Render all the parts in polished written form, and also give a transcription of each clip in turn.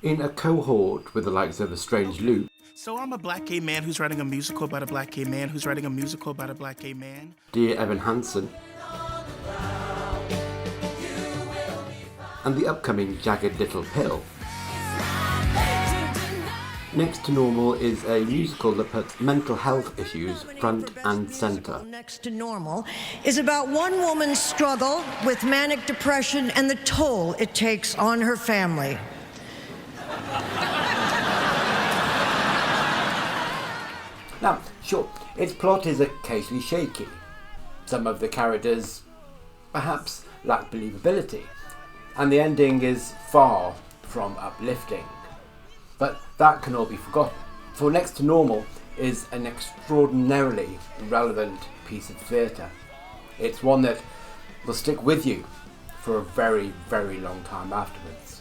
In a cohort with the likes of A Strange Loop, So I'm a black gay man who's writing a musical about a black gay man who's writing a musical about a black gay man. Dear Evan Hansen, and the upcoming Jagged Little Pill. Next to Normal is a musical that puts mental health issues front and centre. Next to Normal is about one woman's struggle with manic depression and the toll it takes on her family. Now, sure, its plot is occasionally shaky. Some of the characters perhaps lack believability, and the ending is far from uplifting. But that can all be forgotten, for Next to Normal is an extraordinarily relevant piece of theatre. It's one that will stick with you for a very, very long time afterwards.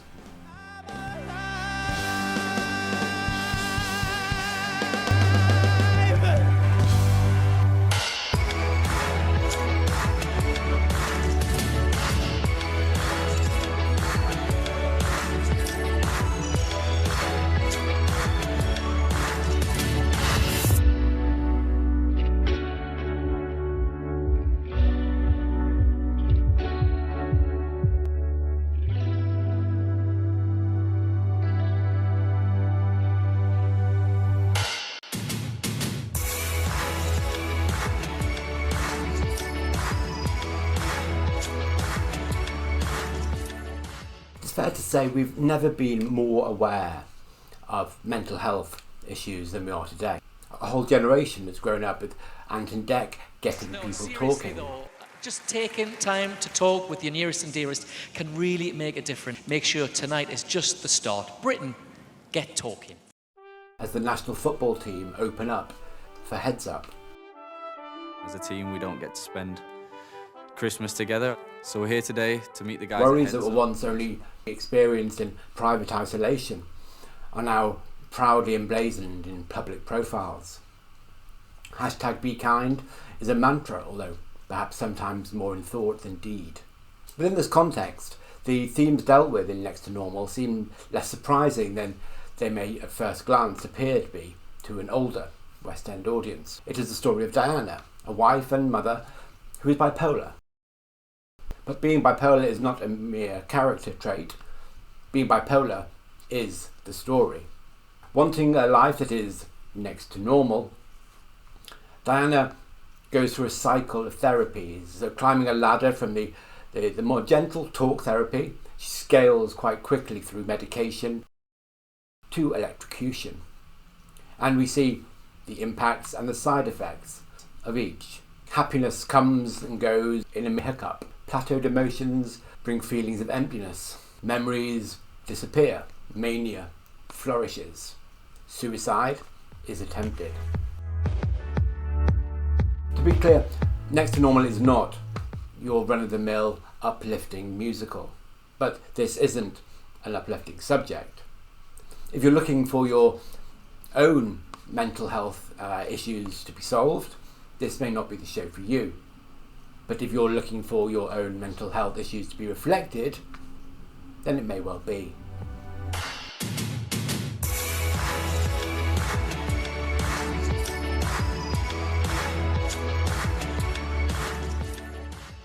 It's fair to say we've never been more aware of mental health issues than we are today. A whole generation has grown up with Ant and Dec getting people talking. Though, just taking time to talk with your nearest and dearest can really make a difference. Make sure tonight is just the start. Britain, get talking. As the national football team open up for Heads Up. As a team, we don't get to spend Christmas together, so we're here today to meet the guys. Worries that were once only experienced in private isolation are now proudly emblazoned in public profiles. Hashtag Be Kind is a mantra, although perhaps sometimes more in thought than deed. Within this context, the themes dealt with in Next to Normal seem less surprising than they may at first glance appear to be to an older West End audience. It is the story of Diana, a wife and mother who is bipolar. But being bipolar is not a mere character trait. Being bipolar is the story. Wanting a life that is next to normal, Diana goes through a cycle of therapies. So climbing a ladder from the more gentle talk therapy, she scales quite quickly through medication to electrocution. And we see the impacts and the side effects of each. Happiness comes and goes in a hiccup. Plateaued emotions bring feelings of emptiness. Memories disappear. Mania flourishes. Suicide is attempted. To be clear, Next to Normal is not your run-of-the-mill uplifting musical, but this isn't an uplifting subject. If you're looking for your own mental health issues to be solved, this may not be the show for you. But if you're looking for your own mental health issues to be reflected, then it may well be.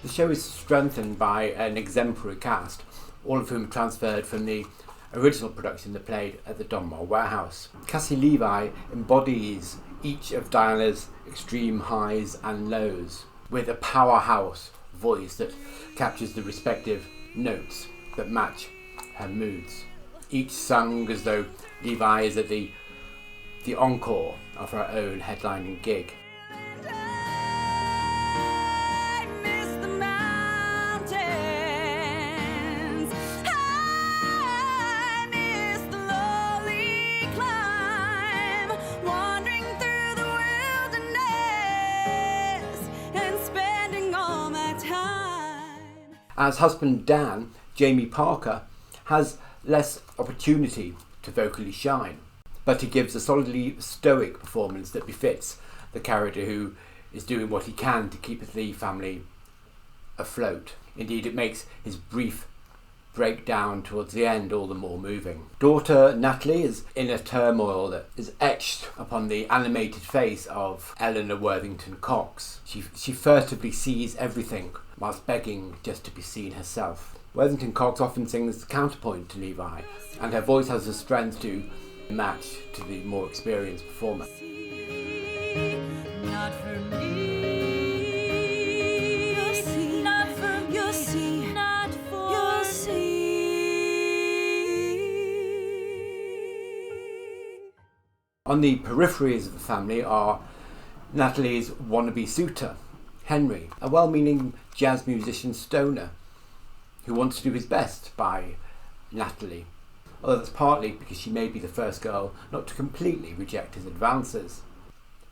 The show is strengthened by an exemplary cast, all of whom transferred from the original production that played at the Donmar Warehouse. Caissie Levy embodies each of Diana's extreme highs and lows, with a powerhouse voice that captures the respective notes that match her moods. Each sung as though Levi is at the encore of her own headlining gig. As husband Dan, Jamie Parker, has less opportunity to vocally shine, but he gives a solidly stoic performance that befits the character who is doing what he can to keep the family afloat. Indeed, it makes his brief break down towards the end all the more moving. Daughter Natalie is in a turmoil that is etched upon the animated face of Eleanor Worthington Cox. She furtively sees everything whilst begging just to be seen herself. Worthington Cox often sings the counterpoint to Levi, and her voice has the strength to match to the more experienced performer. Not for me, you'll see, not for me, you'll see, not for you'll see. On the peripheries of the family are Natalie's wannabe suitor, Henry, a well-meaning jazz musician stoner who wants to do his best by Natalie, although that's partly because she may be the first girl not to completely reject his advances.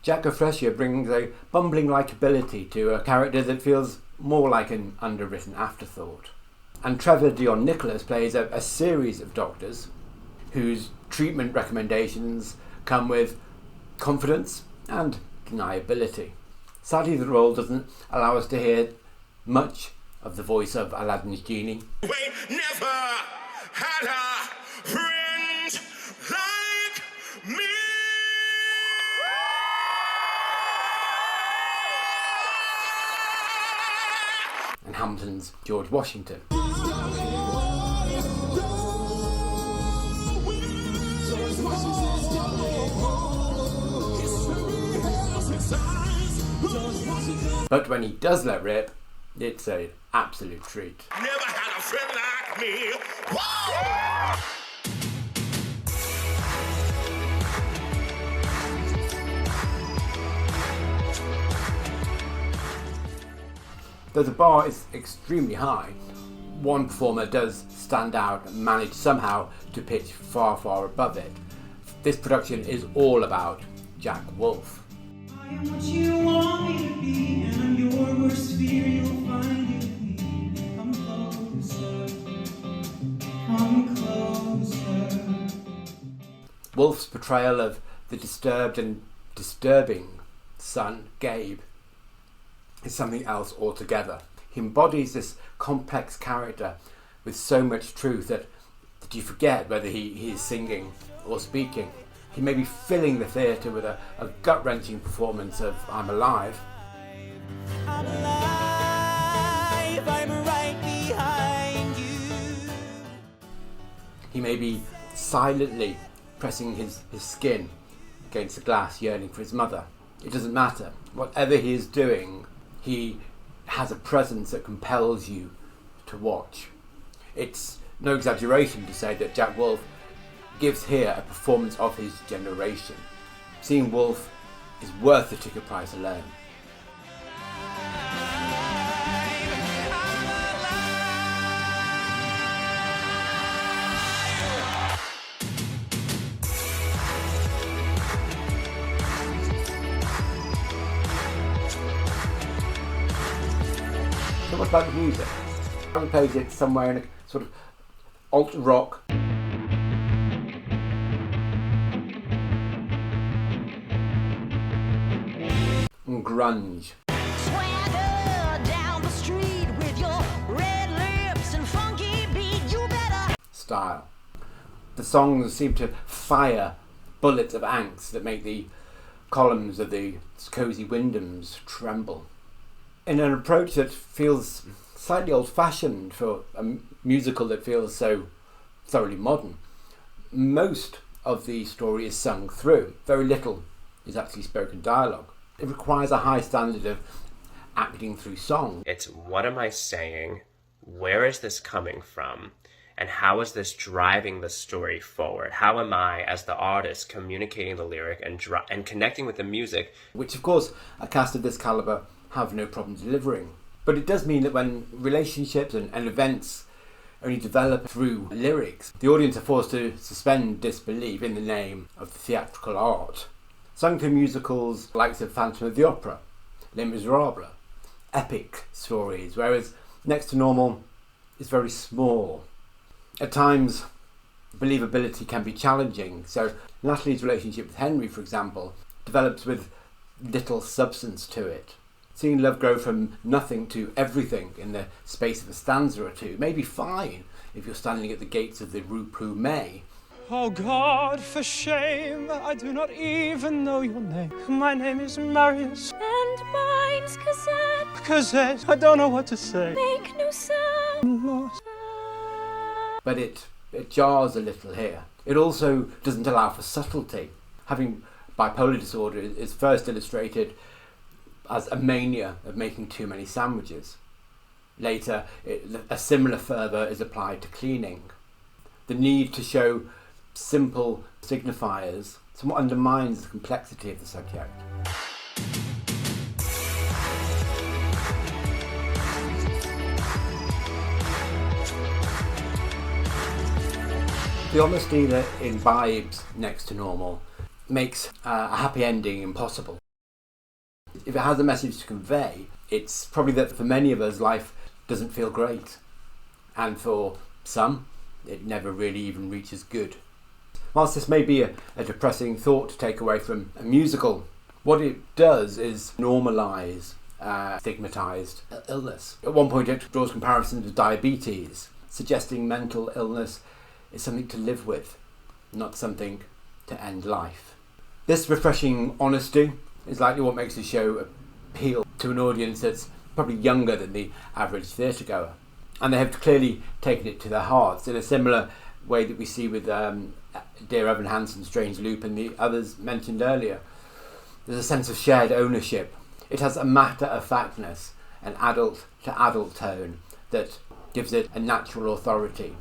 Jack Wolfe brings a bumbling likability to a character that feels more like an underwritten afterthought. And Trevor Dion Nicholas plays a series of doctors whose treatment recommendations come with confidence and deniability. Sadly, the role doesn't allow us to hear much of the voice of Aladdin's Genie. We never had a friend like me. And Hamilton's George Washington. But when he does let rip, it's an absolute treat. Never had a friend like me. Whoa! Though the bar is extremely high, one performer does stand out and manage somehow to pitch far, far above it. This production is all about Jack Wolfe. I am what you want me to be, and I'm your worst fear, you'll find it me. Come closer, come closer. Wolfe's portrayal of the disturbed and disturbing son, Gabe, is something else altogether. He embodies this complex character with so much truth that you forget whether he is singing or speaking. He may be filling the theatre with a gut-wrenching performance of I'm Alive. I'm alive, I'm right behind you. He may be silently pressing his skin against the glass, yearning for his mother. It doesn't matter. Whatever he is doing, he has a presence that compels you to watch. It's no exaggeration to say that Jack Wolfe gives here a performance of his generation. Seeing Wolfe is worth the ticket price alone. So what about the music? I plays it somewhere in a sort of alt rock. And grunge. Swagger down the street with your red lips and funky beat, you better. Style. The songs seem to fire bullets of angst that make the columns of the cosy Wyndhams tremble. In an approach that feels slightly old-fashioned for a musical that feels so thoroughly modern, most of the story is sung through. Very little is actually spoken dialogue. It requires a high standard of acting through song. It's what am I saying? Where is this coming from? And how is this driving the story forward? How am I, as the artist, communicating the lyric and connecting with the music? Which, of course, a cast of this calibre have no problem delivering. But it does mean that when relationships and events only develop through lyrics, the audience are forced to suspend disbelief in the name of the theatrical art. Sung through musicals like the Phantom of the Opera, Les Miserables, epic stories, whereas Next to Normal is very small. At times, believability can be challenging, so Natalie's relationship with Henry, for example, develops with little substance to it. Seeing love grow from nothing to everything in the space of a stanza or two may be fine if you're standing at the gates of the Rue Plumet. Oh God, for shame, I do not even know your name. My name is Marius. And mine's Cosette. Cosette, I don't know what to say. Make no sound. Lost. But it jars a little here. It also doesn't allow for subtlety. Having bipolar disorder is first illustrated as a mania of making too many sandwiches. Later, a similar fervour is applied to cleaning. The need to show simple signifiers somewhat undermines the complexity of the subject. The honesty that imbibes Next to Normal makes a happy ending impossible. If it has a message to convey, it's probably that for many of us life doesn't feel great, and for some it never really even reaches good. Whilst this may be a depressing thought to take away from a musical, what it does is normalise stigmatised illness. At one point it draws comparisons with diabetes, suggesting mental illness is something to live with, not something to end life. This refreshing honesty is likely what makes the show appeal to an audience that's probably younger than the average theatre goer. And they have clearly taken it to their hearts in a similar way that we see with Dear Evan Hansen's Strange Loop and the others mentioned earlier. There's a sense of shared ownership. It has a matter-of-factness, an adult-to-adult tone that gives it a natural authority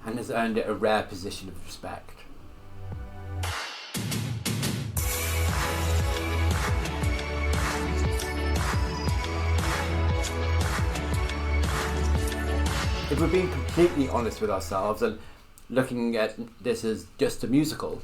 and has earned it a rare position of respect. If we're being completely honest with ourselves and looking at this as just a musical,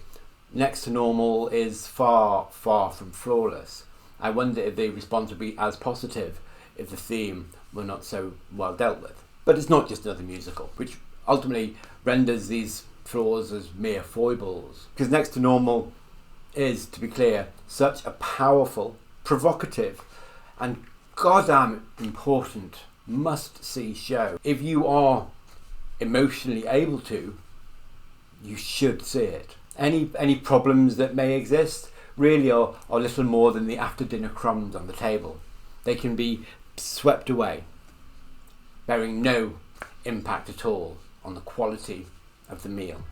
Next to Normal is far, far from flawless. I wonder if the response would be as positive if the theme were not so well dealt with. But it's not just another musical, which ultimately renders these flaws as mere foibles. Because Next to Normal is, to be clear, such a powerful, provocative, and goddamn important must-see show. If you are emotionally able to, you should see it. Any problems that may exist really are little more than the after-dinner crumbs on the table. They can be swept away, bearing no impact at all on the quality of the meal.